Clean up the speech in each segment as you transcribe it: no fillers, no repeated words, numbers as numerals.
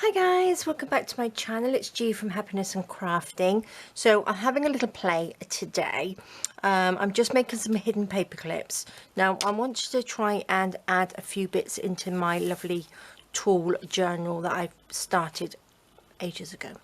Hi guys, welcome back to my channel. It's G from Happiness and Crafting. So I'm having a little play today. I'm just making some hidden paper clips. Now I want you to try and add a few bits into my lovely tool journal that I started ages ago.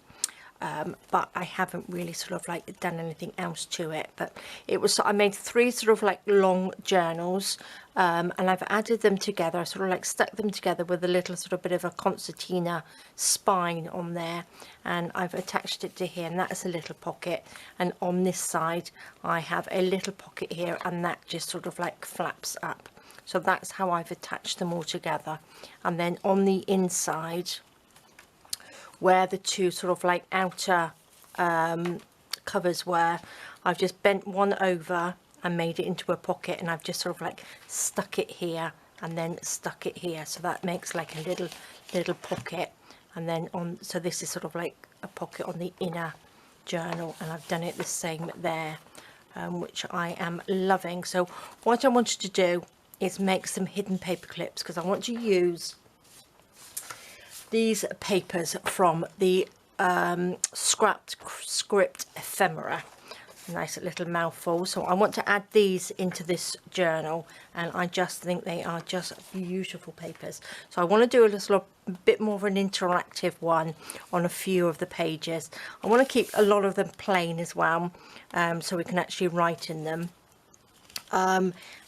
But I haven't really sort of like done anything else to it. But it was, I made three sort of like long journals, and I've added them together. I sort of like stuck them together with a little sort of bit of a concertina spine on there, and I've attached it to here, and that is a little pocket. And on this side I have a little pocket here, and that just sort of like flaps up. So that's how I've attached them all together. And then on the inside, where the two sort of like outer covers were, I've just bent one over and made it into a pocket, and I've just sort of like stuck it here and then stuck it here, so that makes like a little pocket. And then on, so this is sort of like a pocket on the inner journal, and I've done it the same there, which I am loving. So what I wanted to do is make some hidden paper clips, because I want to use these papers from the scrapped script Ephemera. Nice little mouthful. So I want to add these into this journal, and I just think they are just beautiful papers. So I want to do a little bit more of an interactive one on a few of the pages. I want to keep a lot of them plain as well, so we can actually write in them.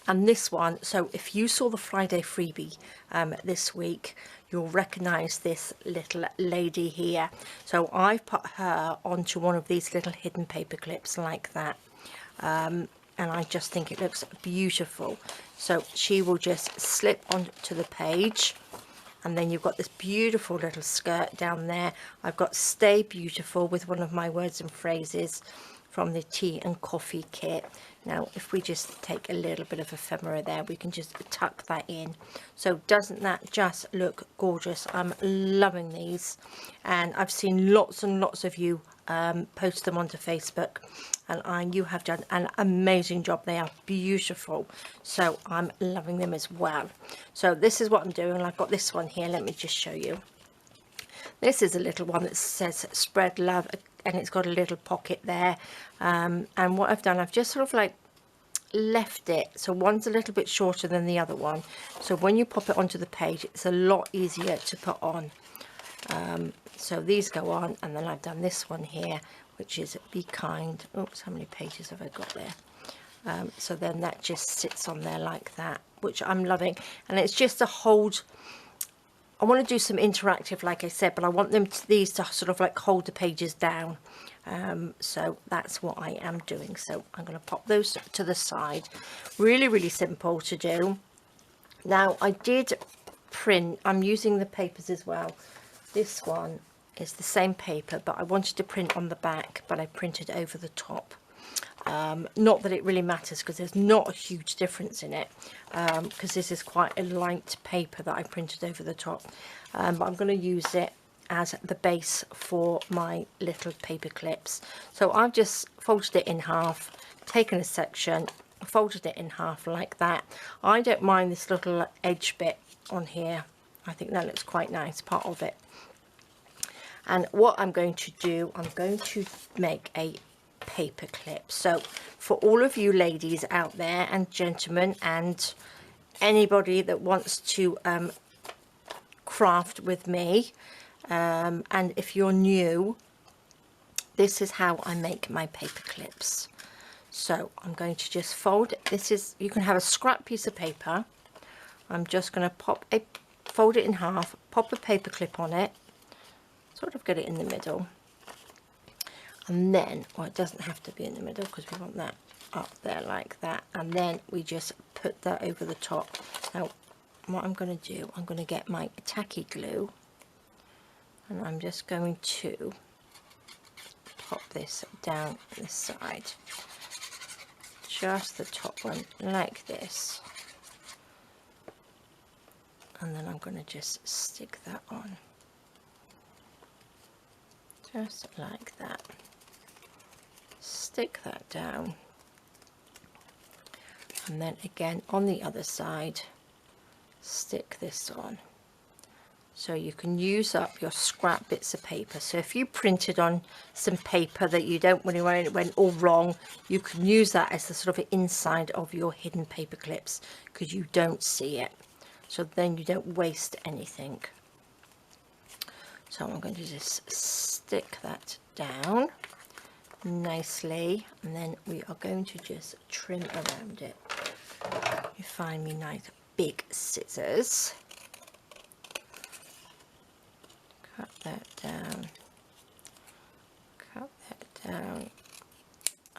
And this one, so if you saw the Friday freebie this week, you'll recognize this little lady here. So I've put her onto one of these little hidden paper clips like that, and I just think it looks beautiful. So she will just slip onto the page, and then you've got this beautiful little skirt down there. I've got Stay Beautiful with one of my words and phrases from the tea and coffee kit. Now if we just take a little bit of ephemera there, we can just tuck that in. So doesn't that just look gorgeous? I'm loving these, and I've seen lots and lots of you post them onto Facebook, and you have done an amazing job. They are beautiful, so I'm loving them as well. So this is what I'm doing. I've got this one here, let me just show you. This is a little one that says spread love, and it's got a little pocket there, and what I've done, I've just sort of like left it so one's a little bit shorter than the other one, so when you pop it onto the page it's a lot easier to put on. So these go on, and then I've done this one here, which is Be Kind. Oops, how many pages have I got there? So then that just sits on there like that, which I'm loving, and it's just to hold. I want to do some interactive, like I said, but I want them to, these to sort of like hold the pages down. So that's what I am doing. So I'm going to pop those to the side. Really, really simple to do. Now I did print, I'm using the papers as well. This one is the same paper, but I wanted to print on the back, but I printed over the top. Not that it really matters, because there's not a huge difference in it, because this is quite a light paper that I printed over the top, but I'm going to use it as the base for my little paper clips. So I've just folded it in half, taken a section, folded it in half like that. I don't mind this little edge bit on here. I think that looks quite nice, part of it. And what I'm going to do, I'm going to make a paper clip. So for all of you ladies out there, and gentlemen, and anybody that wants to craft with me, and if you're new, this is how I make my paper clips. So I'm going to just fold it. This is, you can have a scrap piece of paper. I'm just going to fold it in half, pop a paper clip on it, sort of get it in the middle. And then, well, it doesn't have to be in the middle because we want that up there like that, and then we just put that over the top. Now what I'm going to do, I'm going to get my tacky glue, and I'm just going to pop this down this side, just the top one like this, and then I'm going to just stick that on just like that. Stick that down, and then again on the other side stick this on. So you can use up up your scrap bits of paper. So if you printed on some paper that you don't really want, it went all wrong, you can use that as the sort of inside of your hidden paper clips, because you don't see it. So then you don't waste anything. So I'm going to just stick that down nicely, and then we are going to just trim around it. You find me nice big scissors. Cut that down, cut that down,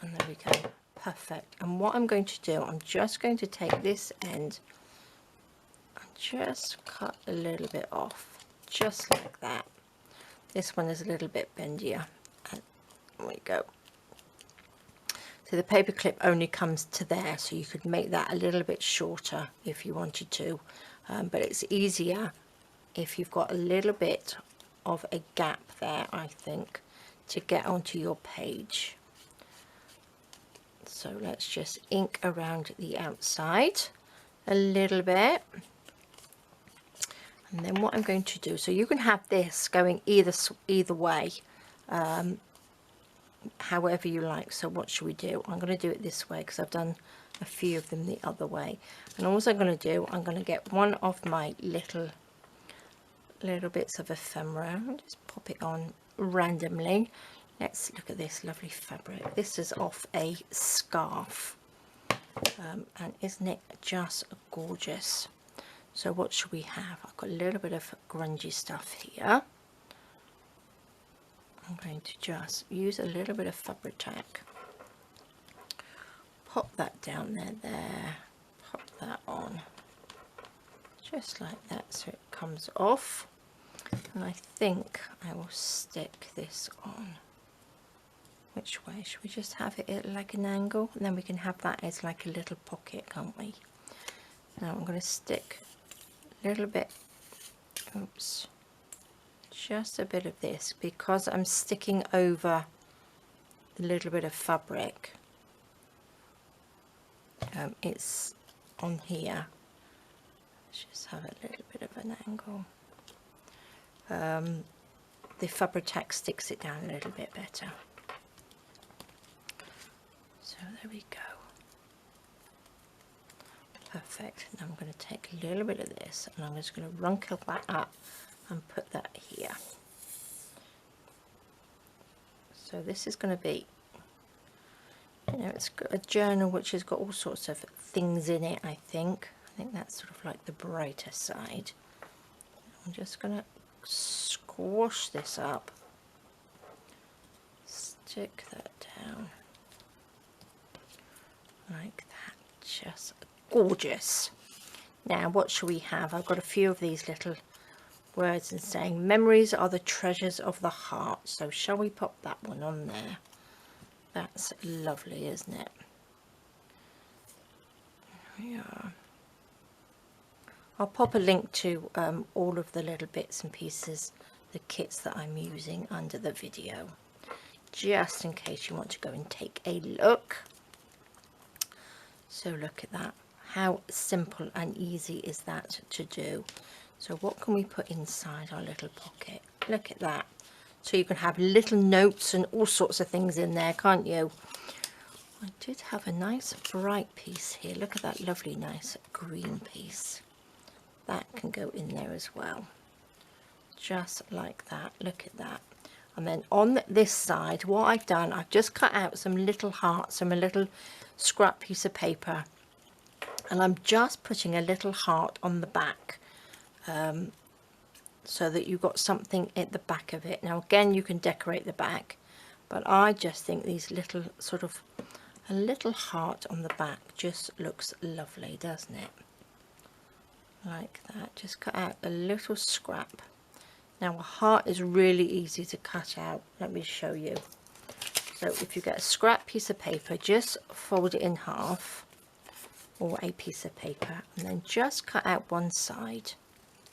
and there we go. Perfect. And what I'm going to do, I'm just going to take this end and just cut a little bit off, just like that. This one is a little bit bendier, and there we go. So the paper clip only comes to there, so you could make that a little bit shorter if you wanted to, but it's easier if you've got a little bit of a gap there, I think, to get onto your page. So let's just ink around the outside a little bit, and then what I'm going to do, so you can have this going either way, however you like. So what should we do? I'm going to do it this way because I've done a few of them the other way. And all I'm going to do, I'm going to get one of my little bits of ephemera and just pop it on randomly. Let's look at this lovely fabric. This is off a scarf, and isn't it just gorgeous? So what should we have? I've got a little bit of grungy stuff here. I'm going to just use a little bit of fabric tack, pop that down there, pop that on, just like that, so it comes off. And I think I will stick this on. Which way? Should we just have it at like an angle, and then we can have that as like a little pocket, can't we? Now I'm going to stick a little bit, oops, just a bit of this, because I'm sticking over a little bit of fabric. It's on here. Let's just have a little bit of an angle. The fabric tack sticks it down a little bit better. So there we go. Perfect. Now I'm going to take a little bit of this, and I'm just going to wrinkle that up and put that here. So this is going to be, you know, it's got a journal which has got all sorts of things in it. I think that's sort of like the brighter side. I'm just going to squash this up, stick that down like that. Just gorgeous. Now what shall we have? I've got a few of these little words and saying memories are the treasures of the heart. So shall we pop that one on there? That's lovely, isn't it? There we are. I'll pop a link to all of the little bits and pieces, the kits that I'm using, under the video, just in case you want to go and take a look. So look at that. How simple and easy is that to do? So what can we put inside our little pocket? Look at that. So you can have little notes and all sorts of things in there, can't you? I did have a nice bright piece here. Look at that lovely nice green piece. That can go in there as well. Just like that. Look at that. And then on this side, what I've done, I've just cut out some little hearts from a little scrap piece of paper, and I'm just putting a little heart on the back, so that you've got something at the back of it. Now again, you can decorate the back, but I just think these little sort of a little heart on the back just looks lovely, doesn't it? Like that. Just cut out a little scrap. Now a heart is really easy to cut out. Let me show you. So if you get a scrap piece of paper, just fold it in half, or a piece of paper, and then just cut out one side,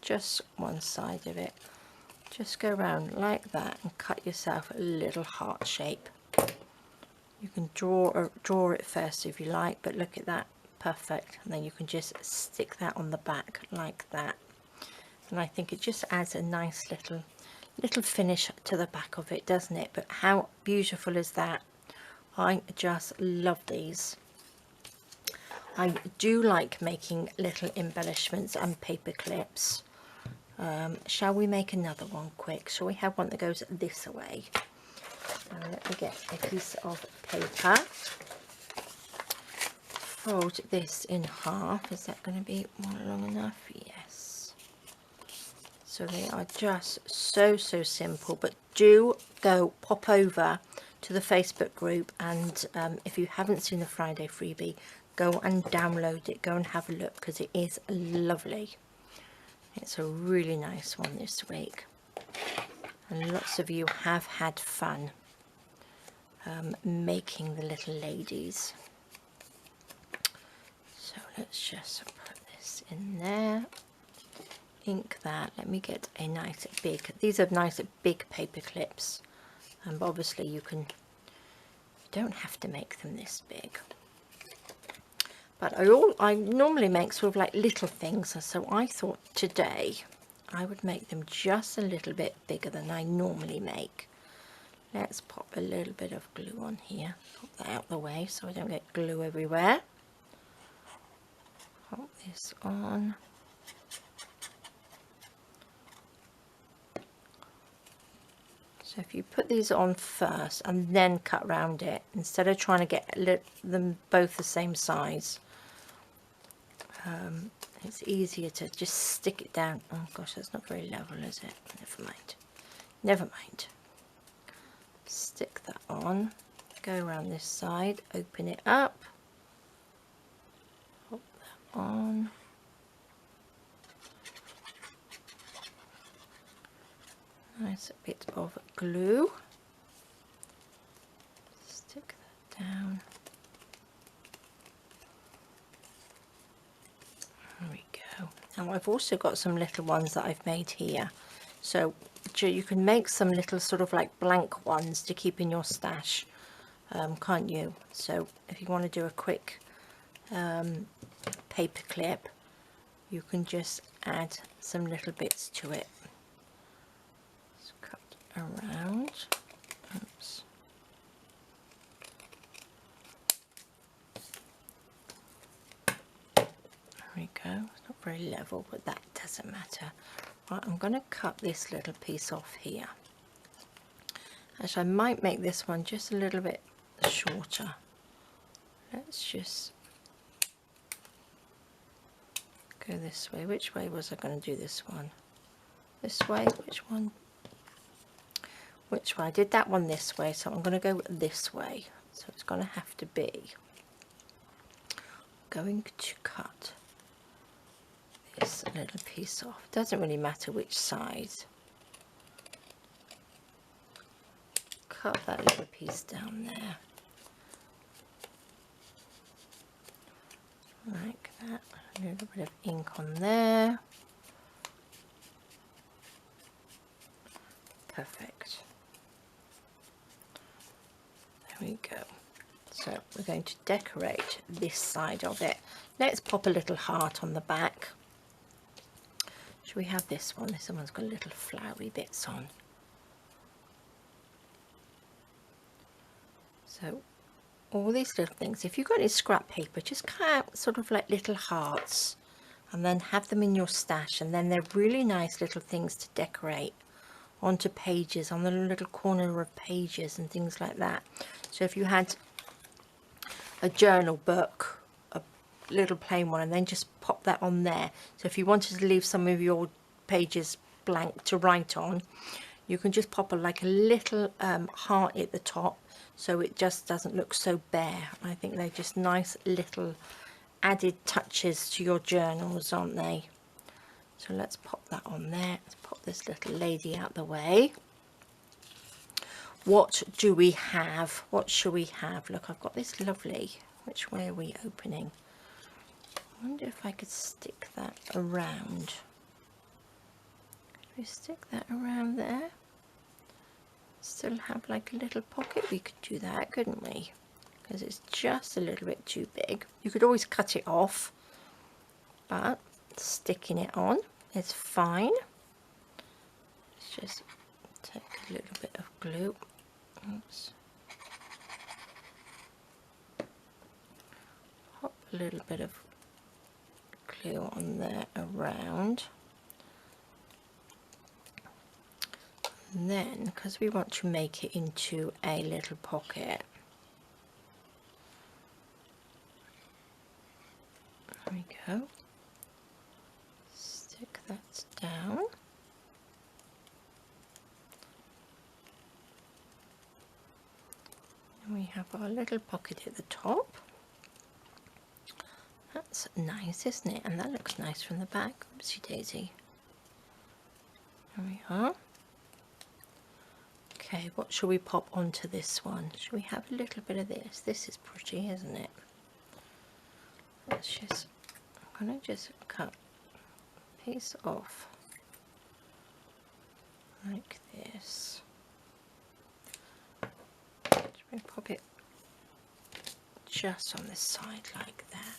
just one side of it. Just go around like that and cut yourself a little heart shape. You can draw it first if you like, but look at that, perfect. And then you can just stick that on the back like that. And I think it just adds a nice little little finish to the back of it, doesn't it? But how beautiful is that? I just love these. I do like making little embellishments and paper clips. Shall we make another one quick? Shall we have one that goes this way? Let me get a piece of paper, fold this in half. Is that going to be more long enough? Yes. So they are just so simple, but do go pop over to the Facebook group, and if you haven't seen the Friday freebie, go and download it, go and have a look, because it is lovely. It's a really nice one this week, and lots of you have had fun making the little ladies. So let's just put this in there, ink that. Let me get a nice big, these are nice big paper clips, and obviously you don't have to make them this big, but I normally make sort of like little things, so I thought today I would make them just a little bit bigger than I normally make. Let's pop a little bit of glue on here, put that out the way so I don't get glue everywhere. Pop this on. So if you put these on first and then cut around it, instead of trying to get them both the same size, it's easier to just stick it down. Oh gosh, that's not very level, is it? Never mind. Never mind. Stick that on, go around this side, open it up, pop that on. Nice bit of glue. Stick that down. There we go. And I've also got some little ones that I've made here. So you can make some little sort of like blank ones to keep in your stash, can't you? So if you want to do a quick paper clip, you can just add some little bits to it. Just cut around. Oops. There we go. It's not very level, but that doesn't matter. Right, I'm going to cut this little piece off here. Actually, I might make this one just a little bit shorter. Let's just go this way. Which way was I going to do this one? This way? Which one? Which way? I did that one this way, so I'm going to go this way. So it's going to have to be going to cut this little piece off. Doesn't really matter which side. Cut that little piece down there, like that. A little bit of ink on there. Perfect. There we go. So we're going to decorate this side of it. Let's pop a little heart on the back. Should we have this one? This one's got little flowery bits on. So all these little things, if you've got any scrap paper, just cut out sort of like little hearts and then have them in your stash, and then they're really nice little things to decorate onto pages, on the little corner of pages and things like that. So if you had a journal book, a little plain one, and then just pop that on there. So if you wanted to leave some of your pages blank to write on, you can just pop like a little heart at the top, so it just doesn't look so bare. I think they're just nice little added touches to your journals, aren't they? So let's pop that on there. Let's pop this little lady out the way. What do we have? What shall we have? Look, I've got this lovely, which way are we opening? I wonder if I could stick that around. Could we stick that around there? Still have like a little pocket? We could do that, couldn't we? Because it's just a little bit too big. You could always cut it off, but sticking it on is fine. Let's just a little bit of glue. Oops. Pop a little bit of glue on there around. And then, because we want to make it into a little pocket, there we go. Stick that down. And we have our little pocket at the top. That's nice, isn't it? And that looks nice from the back. Oopsie daisy. There we are. Okay, what shall we pop onto this one? Shall we have a little bit of this? This is pretty, isn't it? Let's just, I'm going to just cut a piece off like this. Shall we pop it just on this side like that?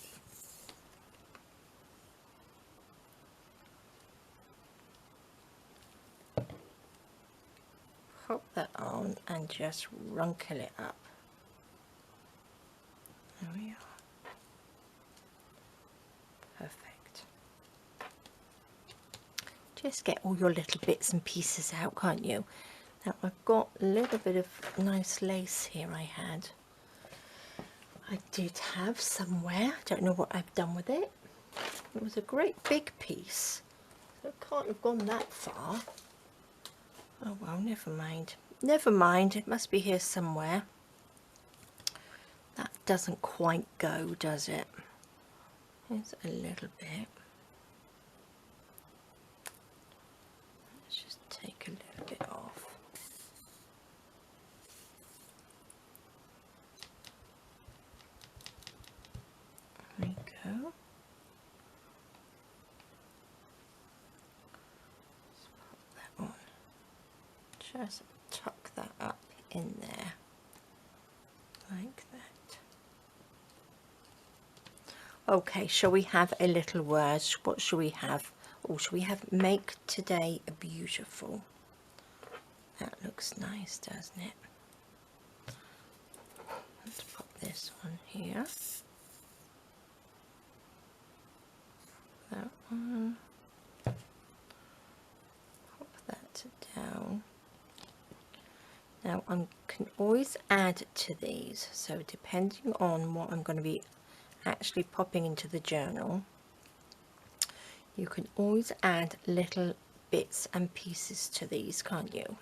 Pop that on and just wrinkle it up. There we are. Perfect. Just get all your little bits and pieces out, can't you? Now I've got a little bit of nice lace here I did have somewhere. I don't know what I've done with it. It was a great big piece, so it can't have gone that far. Oh well, never mind. Never mind, it must be here somewhere. That doesn't quite go, does it? Here's a little bit. Let's just take a little bit off. There we go. Let's pop that on. Just tuck that up in there like that. Okay, shall we have a little word? What shall we have? Or shall we have make today beautiful? That looks nice, doesn't it? Let's pop this on here. That one. Pop that down. Now I can always add to these, so depending on what I'm going to be actually popping into the journal, you can always add little bits and pieces to these, can't you?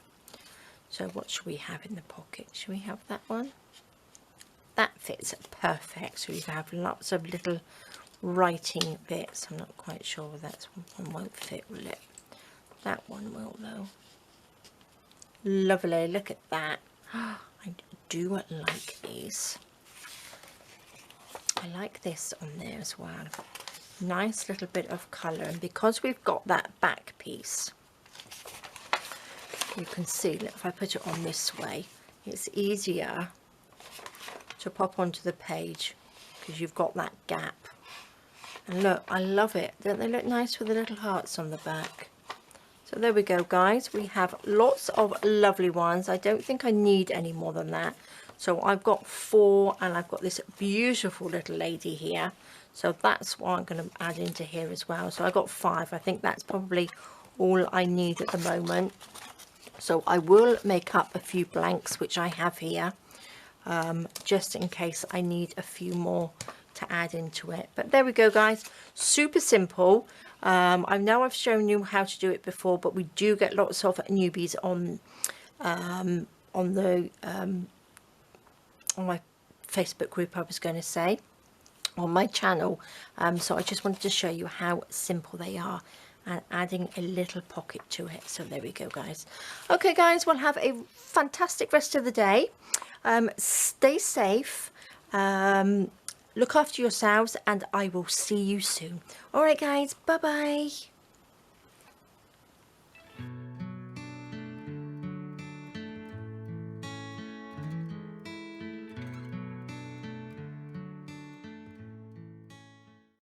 So what should we have in the pocket? Should we have that one? That fits perfect, so you have lots of little writing bits. I'm not quite sure whether that one won't fit, will it? That one will though. Lovely, look at that. I do like these. I like this on there as well. Nice little bit of colour, and because we've got that back piece, you can see, look, if I put it on this way, it's easier to pop onto the page because you've got that gap. And look, I love it. Don't they look nice with the little hearts on the back? So there we go, guys. We have lots of lovely ones. I don't think I need any more than that. So I've got 4, and I've got this beautiful little lady here. So that's what I'm going to add into here as well. So I got 5. I think that's probably all I need at the moment. So I will make up a few blanks, which I have here, just in case I need a few more to add into it. But there we go, guys. Super simple. I know I've shown you how to do it before, but we do get lots of newbies on my Facebook group, I was going to say, on my channel. So I just wanted to show you how simple they are, and adding a little pocket to it. So there we go, guys. Okay, guys, we'll have a fantastic rest of the day. Stay safe. Look after yourselves, and I will see you soon. All right, guys. Bye-bye.